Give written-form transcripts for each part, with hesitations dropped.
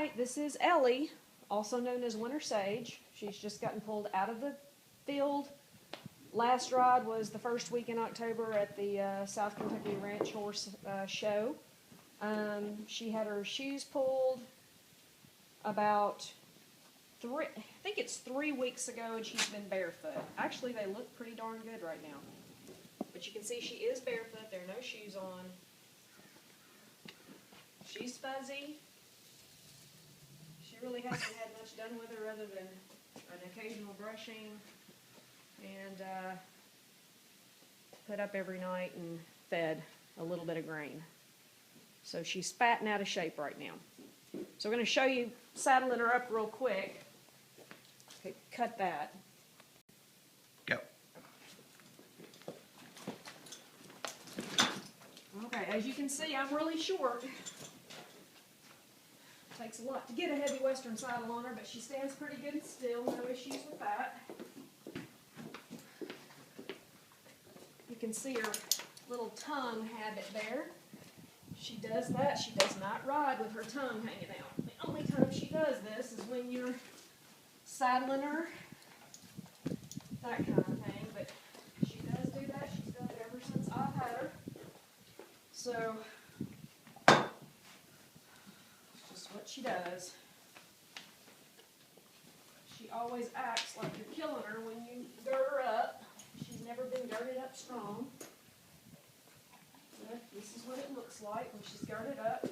Alright, this is Ellie, also known as Winter Sage. She's just gotten pulled out of the field. Last ride was the first week in October at the South Kentucky Ranch Horse Show. She had her shoes pulled about I think it's 3 weeks ago, and she's been barefoot. Actually, they look pretty darn good right now. But you can see she is barefoot. There are no shoes on. She's fuzzy. She really hasn't had much done with her other than an occasional brushing and put up every night and fed a little bit of grain. So she's fat and out of shape right now. So we're going to show you saddling her up real quick. Okay, cut that. Go. Okay, as you can see, I'm really short. Takes a lot to get a heavy western saddle on her, but she stands pretty good and still. No issues with that. You can see her little tongue habit there. She does that. She does not ride with her tongue hanging out. The only time she does this is when you're saddling her, that kind of thing. But she does do that. She's done it ever since I've had her. So, that's just what she does. She always acts like you're killing her when you gird her up. She's never been girded up strong. But this is what it looks like when she's girded up.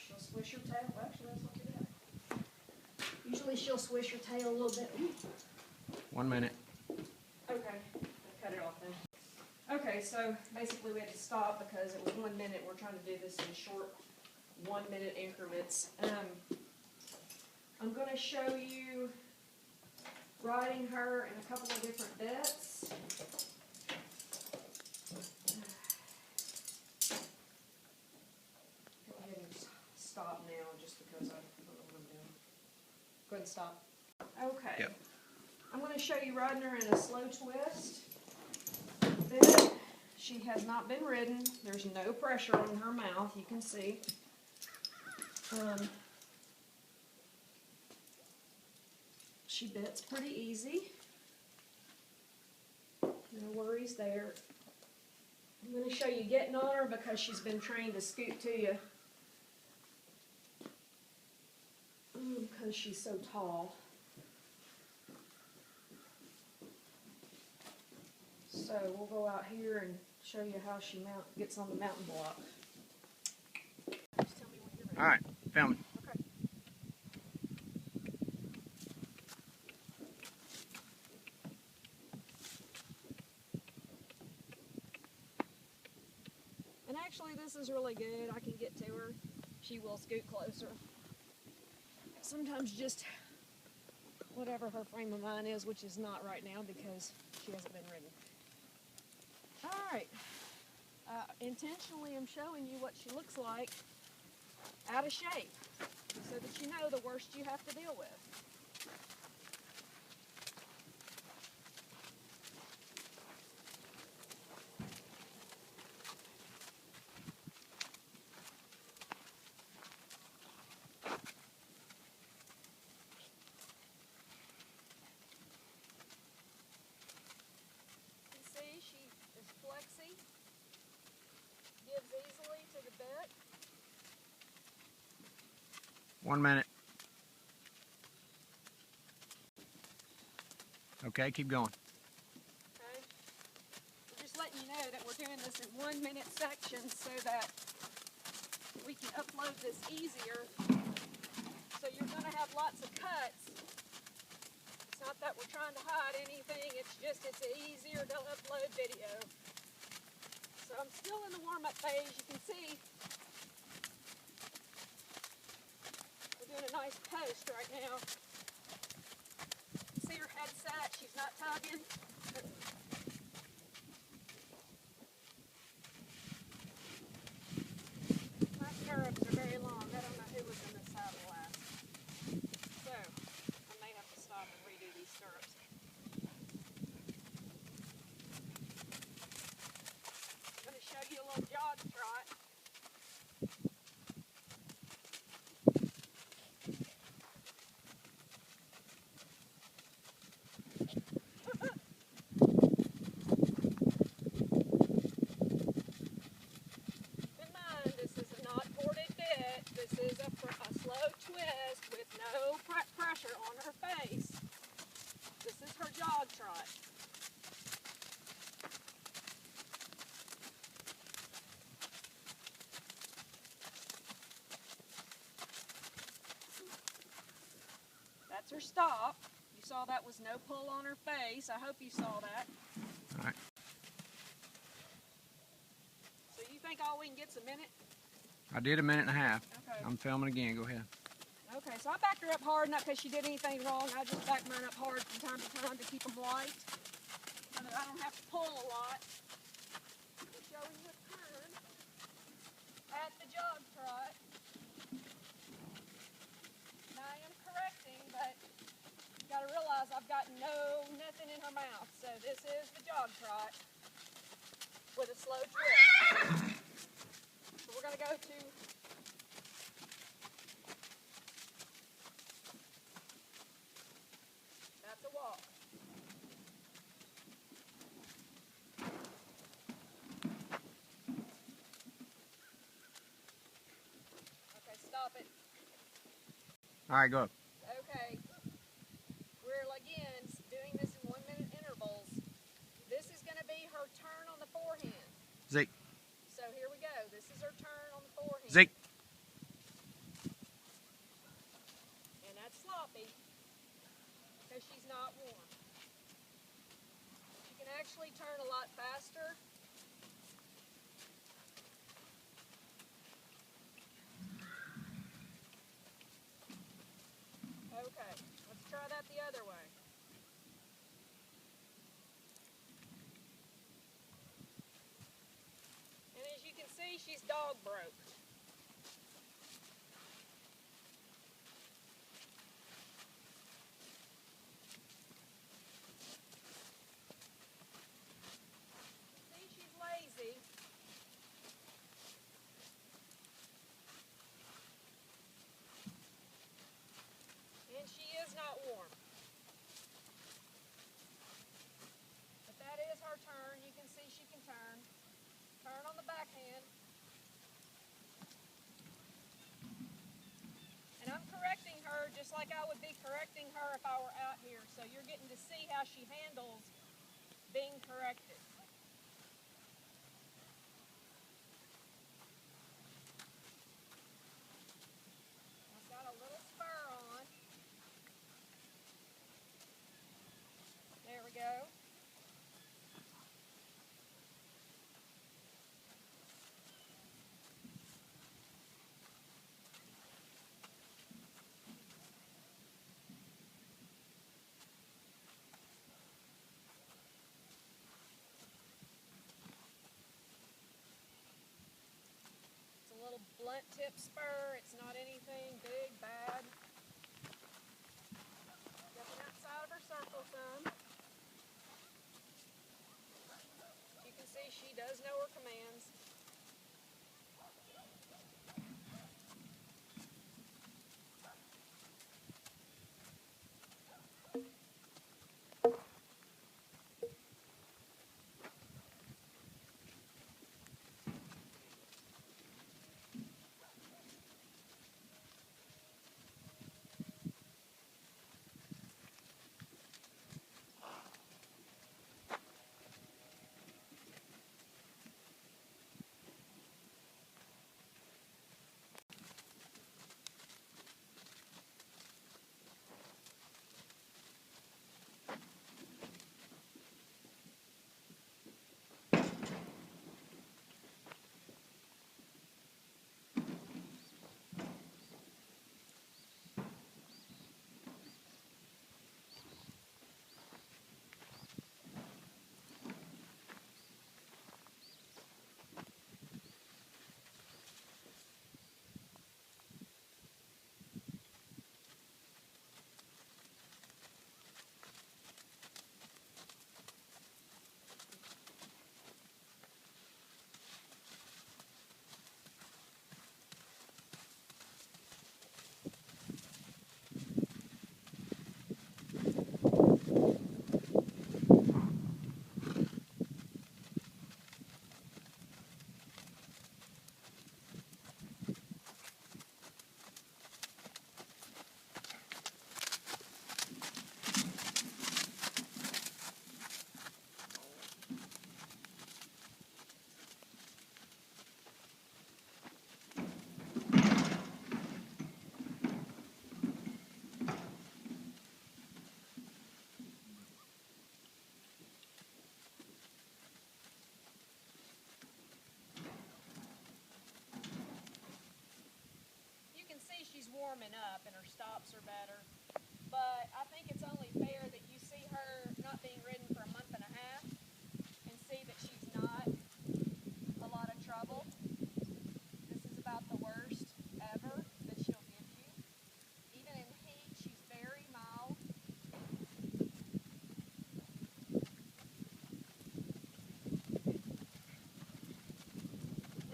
She'll swish her tail. Well, actually, let's look at that. Usually she'll swish her tail a little bit. Ooh. 1 minute. Okay, I'll cut it off then. Okay, so basically we had to stop because it was 1 minute. We're trying to do this in short 1 minute increments. I'm going to show you riding her in a couple of different bits. Go ahead and stop now just because I don't know what I'm doing. Go ahead and stop. Okay. Yep. I'm going to show you riding her in a slow twist bit. She has not been ridden. There's no pressure on her mouth, you can see. She bits pretty easy. No worries there. I'm going to show you getting on her because she's been trained to scoot to you. Because she's so tall. So we'll go out here and show you how she gets on the mountain block. Just tell me when you're ready. All right, filming. Okay. And actually this is really good. I can get to her. She will scoot closer. Sometimes just whatever her frame of mind is, which is not right now because she hasn't been ridden. Alright. Intentionally I'm showing you what she looks like out of shape so that you know the worst you have to deal with. She is flexy, gives easily to the bit. 1 minute. Okay, keep going. Okay. We're just letting you know that we're doing this in 1 minute sections so that we can upload this easier. So you're going to have lots of cuts. It's not that we're trying to hide anything, it's easier to upload video. So I'm still in the warm-up phase. You can see we're doing a nice post right now. You can see her head set, she's not tugging. My stirrups are very long. I don't know who was in this saddle last. So I may have to stop and redo these stirrups. I'm going to show you a little jog trot. her stop. You saw that was no pull on her face. I hope you saw that. All right. So you think all we can get's a minute? I did a minute and a half. Okay. I'm filming again. Go ahead. Okay, so I backed her up hard, not because she did anything wrong. I just backed mine up hard from time to time to keep them white, so that I don't have to pull a lot. I'm showing you a turn at the jog trot. Now I am correcting, but you got to realize I've got nothing in her mouth. So this is the jog trot with a slow twist. So we're going to go to that's a walk. Okay, stop it. All right, go. Okay, we're again doing this in 1 minute intervals. This is going to be her turn on the forehand. Zeke. So here we go. This is her turn on the forehand. Zeke. And that's sloppy because she's not warm. She can actually turn a lot faster. Okay, let's try that the other way. And as you can see, she's dog broke. See, she's lazy. And she is not warm. But that is her turn. You can see she can turn. Turn on the backhand. And I'm correcting her just like I would be correcting her if I were out here. So you're getting to see how she handles being corrected. I've got a little spur on. There we go. It's a little blunt tip spur. It's not anything big, bad. Stepping outside of her circle some. You can see she does know her commands. warming up and her stops are better. But I think it's only fair that you see her not being ridden for a month and a half and see that she's not a lot of trouble. This is about the worst ever that she'll give you. Even in heat, she's very mild.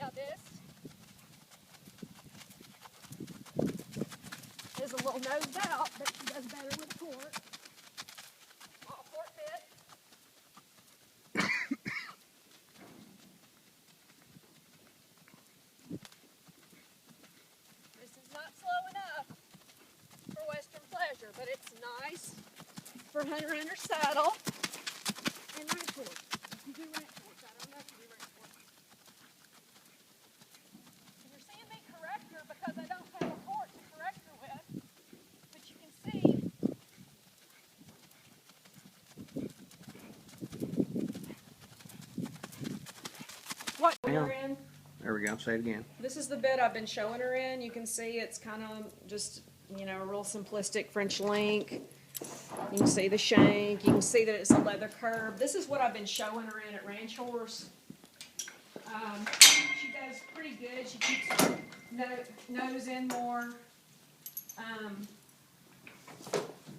Now this is a little nosed out, but she does better with a quart. Small quart bit. This is not slow enough for Western pleasure, but it's nice for hunter under saddle and ranch horse. If you do ranch horse, I don't know if you do ranch horse. And you're seeing me correct her because I don't have a quart to correct her with, but you can see what we're in. There we go. Say it again. This is the bit I've been showing her in. You can see it's kind of just, you know, a real simplistic French link. You can see the shank. You can see that it's a leather curb. This is what I've been showing her in at Ranch Horse. She does pretty good. She keeps her nose in more.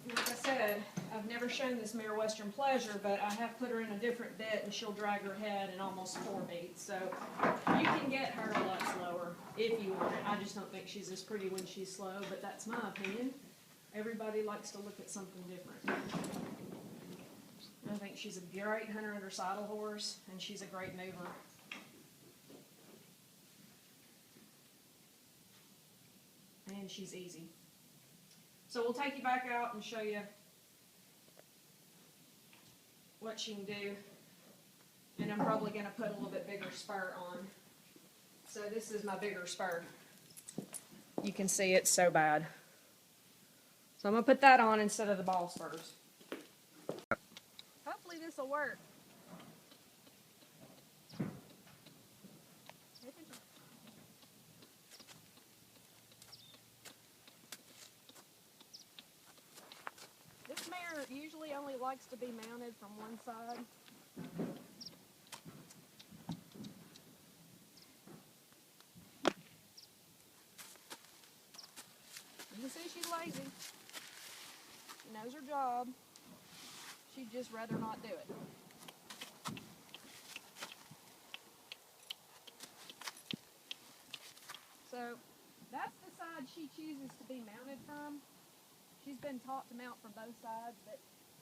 Like I said, I've never shown this mare Western Pleasure, but I have put her in a different bit and she'll drag her head in almost 4 beats. So you can get her a lot slower if you want it. I just don't think she's as pretty when she's slow, but that's my opinion. Everybody likes to look at something different. I think she's a great hunter under saddle horse, and she's a great mover. And she's easy. So we'll take you back out and show you what she can do. And I'm probably going to put a little bit bigger spur on. So this is my bigger spur. You can see it's so bad. So I'm going to put that on instead of the ball spurs. Hopefully this will work. This mare usually only likes to be mounted from one side. You can see she's lazy. She knows her job. She'd just rather not do it. So that's the side she chooses to be mounted from. She's been taught to mount from both sides, but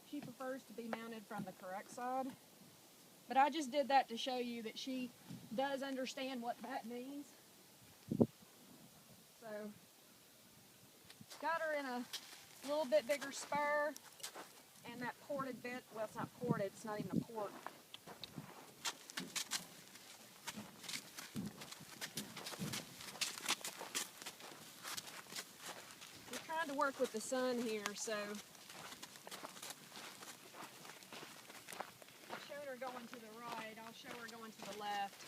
she prefers to be mounted from the correct side. But I just did that to show you that she does understand what that means. So got her in a little bit bigger spur and that ported bit. Well, it's not ported, it's not even a port. We're trying to work with the sun here, so I've shown her going to the right, I'll show her going to the left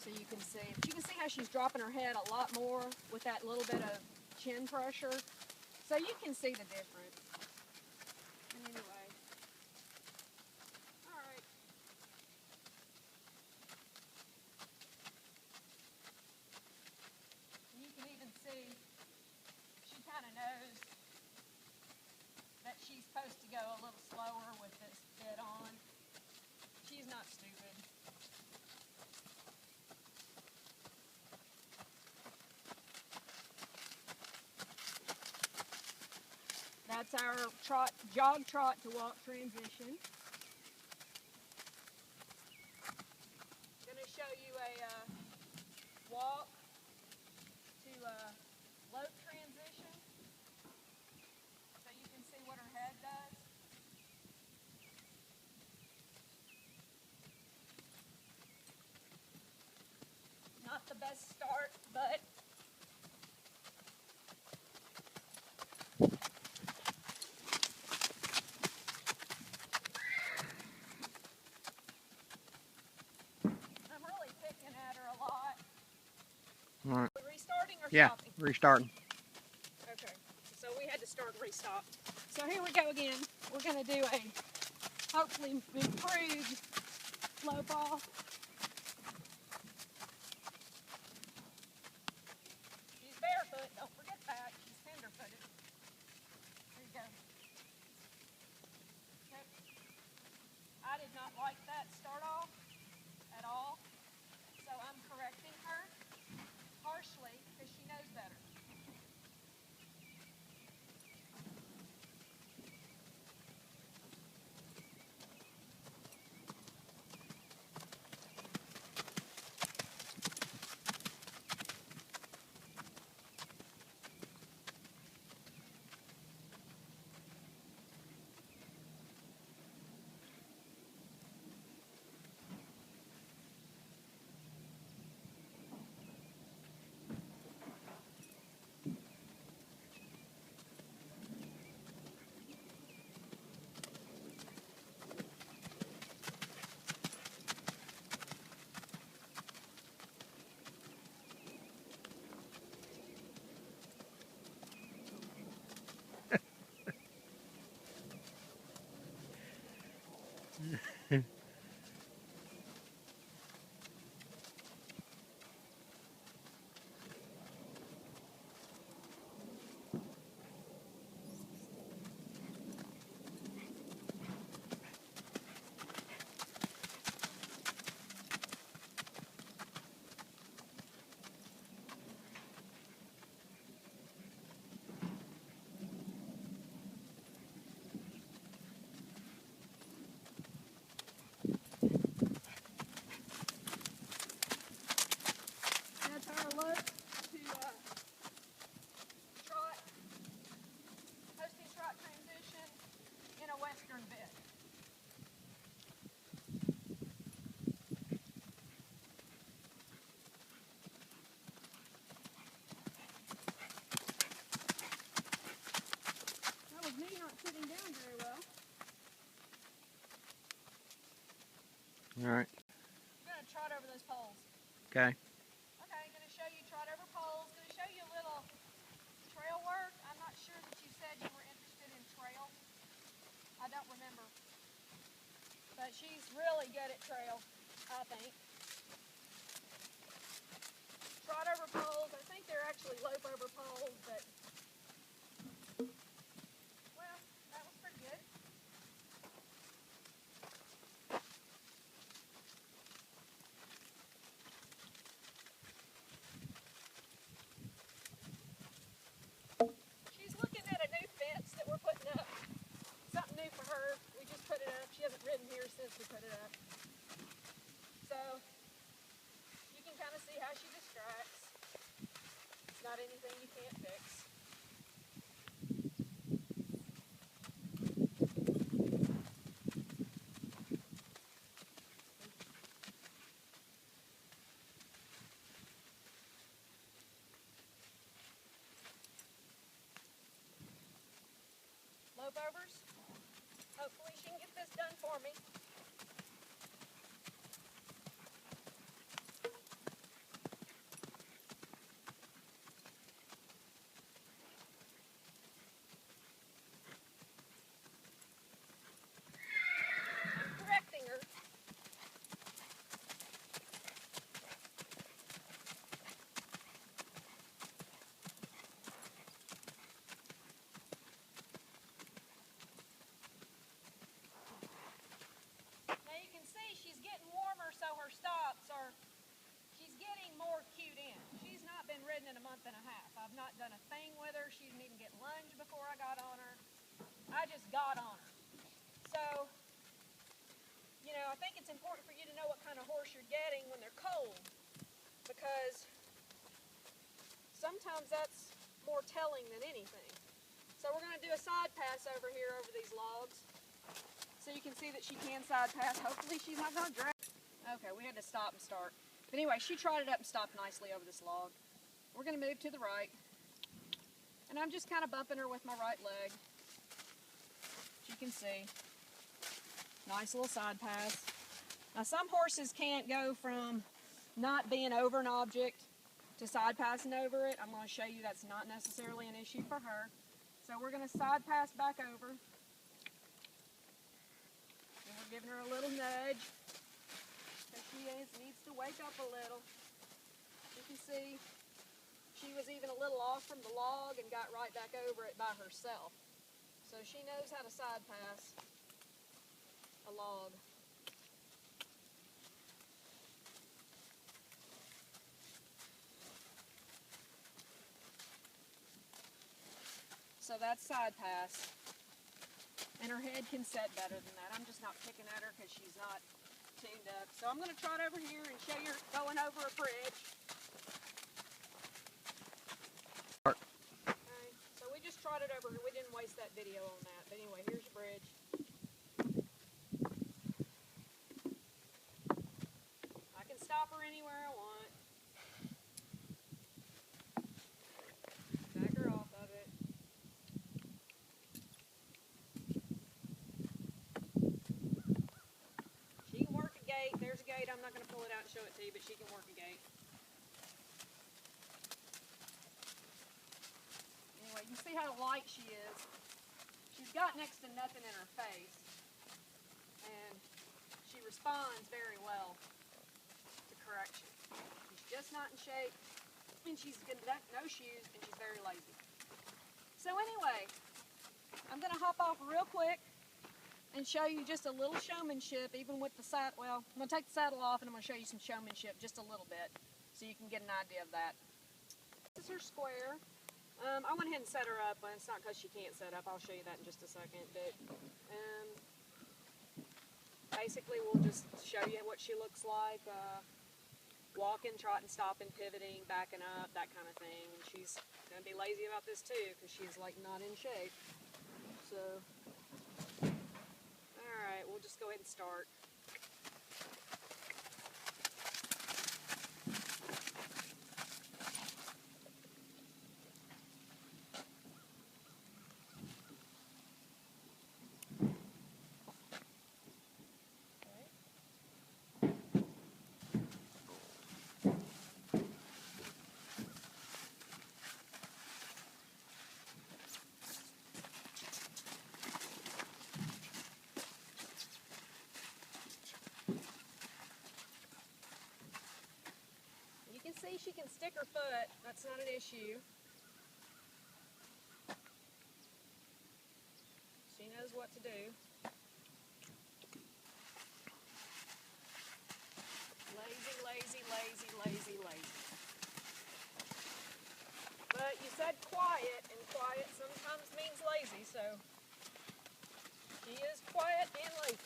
so you can see. But you can see how she's dropping her head a lot more with that little bit of chin pressure. So you can see the difference. And anyway, all right. And you can even see she kind of knows that she's supposed to go a little slower with this bit on. She's not stupid. That's our trot, jog, trot to walk transition. I'm going to show you a walk to lope transition so you can see what her head does. Not the best start, but All right. restarting or Yeah, stopping? restarting. stop. So here we go again. We're going to do a hopefully improved low ball. She's barefoot, don't forget that. She's tender-footed. There you go. Yep. I did not like that start off at all, so I'm correcting her harshly because she knows better. That's our look to trot, posting trot transition in a western bit. That was me not sitting down very well. All right. I'm going to trot over those poles. Okay. Okay, going to show you trot over poles. Going to show you a little trail work. I'm not sure that you said you were interested in trail. I don't remember. But she's really good at trail, I think. Trot over poles. I think they're actually lope over poles, but well, that was pretty good. She's looking at a new fence that we're putting up. Something new for her. We just put it up. She hasn't ridden here since we put it up. So you can kind of see how she distracts. It's not anything you can't fix. Lope overs. Hopefully she can get this done for me. I'm correcting her. Now you can see she's getting warmer, so her stops are, she's getting more cued in. She's not been ridden in a month and a half. I've not done a thing with her. She didn't even get lunged before I got on her. I just got on her. So, you know, I think it's important for you to know what kind of horse you're getting when they're cold, because sometimes that's more telling than anything. So we're going to do a side pass over here over these logs, so you can see that she can side pass. Hopefully she's not going to drag. Okay, we had to stop and start. But anyway, she trotted up and stopped nicely over this log. We're going to move to the right. And I'm just kind of bumping her with my right leg. As you can see. Nice little side pass. Now some horses can't go from not being over an object to side passing over it. I'm going to show you that's not necessarily an issue for her. So we're going to side pass back over. And we're giving her a little nudge. Because she needs to wake up a little. You can see she was even a little off from the log and got right back over it by herself. So she knows how to side pass a log. So that's side pass. And her head can set better than that. I'm just not picking at her because she's not tuned up. So I'm going to trot over here and show you going over a bridge. Okay, so we just trotted over here. We didn't waste that video on that. But anyway, here's your bridge. I can stop her anywhere I want. Back her off of it. She can work a gate. There's a gate. I'm not going to pull it out and show it to you, but she can work a gate. Anyway, you can see how light she is. She's got next to nothing in her face. And she responds very well to correction. She's just not in shape. And she's got no shoes, and she's very lazy. So anyway, I'm going to hop off real quick and show you just a little showmanship, even with the saddle. Well, I'm going to take the saddle off, and I'm going to show you some showmanship just a little bit, so you can get an idea of that. This is her square. I went ahead and set her up, but it's not because she can't set up. I'll show you that in just a second. But basically, we'll just show you what she looks like. Walking, trotting, stopping, pivoting, backing up, that kind of thing. And she's going to be lazy about this too, because she's like not in shape. So, alright, we'll just go ahead and start. See, she can stick her foot. That's not an issue. She knows what to do. Lazy, lazy, lazy, lazy, lazy. But you said quiet, and quiet sometimes means lazy, so she is quiet and lazy.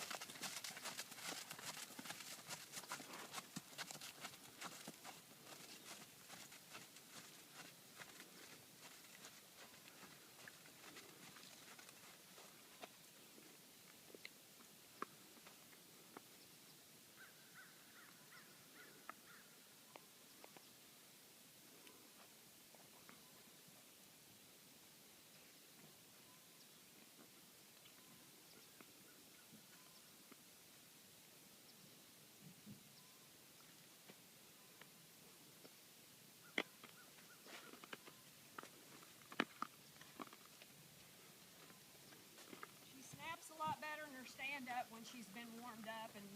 A lot better in her stand-up when she's been warmed up and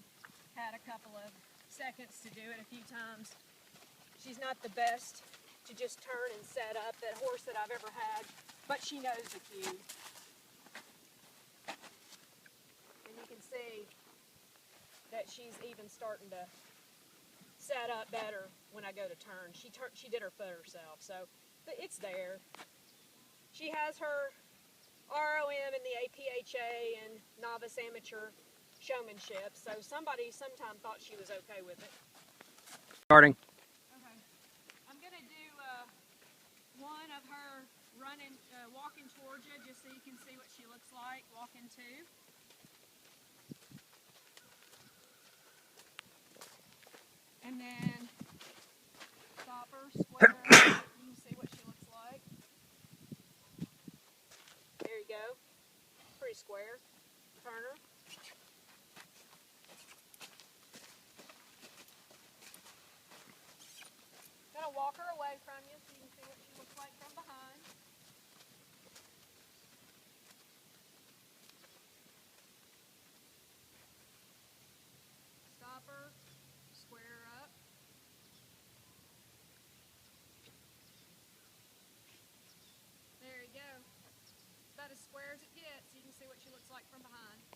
had a couple of seconds to do it a few times. She's not the best to just turn and set up, that horse that I've ever had, but she knows the cue. And you can see that she's even starting to set up better when I go to turn. She did her foot herself, so but it's there. She has her ROM and the APHA and novice amateur showmanship, so somebody sometime thought she was okay with it. Starting. Okay. I'm going to do one of her running, walking towards you, just so you can see what she looks like, walking two. And then stop her, square her, you can see what she looks like. There you go. Pretty square. Turn her. Gonna walk her away from you so you can see what she looks like from behind. like from behind.